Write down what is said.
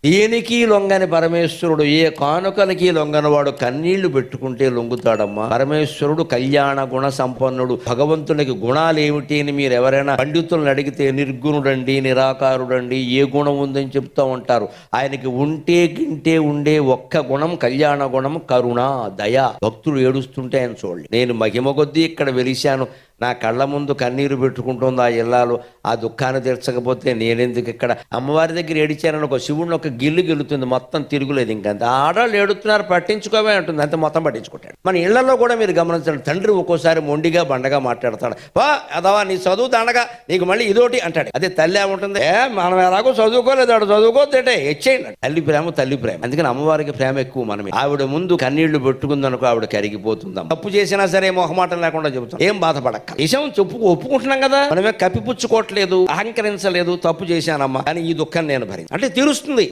దేనికి లొంగని పరమేశ్వరుడు, ఏ కానుకలకి లొంగనవాడు కన్నీళ్లు పెట్టుకుంటే లొంగుతాడమ్మా. పరమేశ్వరుడు కళ్యాణ గుణ సంపన్నుడు. భగవంతునికి గుణాలు ఏమిటి అని మీరు ఎవరైనా పండితులను అడిగితే నిర్గుణుడండి, నిరాకారుడండి, ఏ గుణం ఉందని చెప్తూ ఉంటారు. ఆయనకి ఉంటే గింటే ఉండే ఒక్క గుణం కళ్యాణ గుణం, కరుణ, దయ. భక్తులు ఏడుస్తుంటే ఆయన చూడండి. నేను మహిమ కొద్దీ ఇక్కడ వెలిశాను, నా కళ్ళ ముందు కన్నీరు పెట్టుకుంటుంది ఆ ఇల్లాలు. ఆ దుఃఖాన్ని తీర్చకపోతే నేనెందుకు ఇక్కడ? అమ్మవారి దగ్గర ఏడిచానని ఒక శివుడిని ఒక గిల్లు గెలుతుంది, మొత్తం తిరుగులేదు. ఇంకంత ఆడవాళ్ళు ఏడుతున్నారు, పట్టించుకోవే అంటుంది, అంతే, మొత్తం పట్టించుకుంటాడు. మన ఇళ్లలో కూడా మీరు గమనించండి, తండ్రి ఒక్కోసారి మొండిగా బండగా మాట్లాడతాడు. వా అదవా నీ చదువు దండగా, నీకు మళ్ళీ ఇదోటి అంటాడు. అదే తల్లి ఏముంటుంది, మనం ఎలాగో చదువుకోలేదు, ఆడు చదువుకోతే హెచ్చేయండి. తల్లి ప్రేమ తల్లి ప్రేమ. అందుకని అమ్మవారికి ప్రేమ ఎక్కువ. మనం ఆవిడ ముందు కన్నీళ్లు పెట్టుకుందనుకో ఆవిడ కరిగిపోతుందాం. తప్పు చేసినా సరే మొహమాటం లేకుండా చెబుతాం, ఏం బాధపడక. నిజం ఒప్పుకుంటున్నాం కదా, మనమే కప్పిపుచ్చుకోవట్లేదు, అహంకరించలేదు. తప్పు చేశానమ్మా కానీ ఈ దుఃఖం నేను భరించాను అంటే తీరుస్తుంది.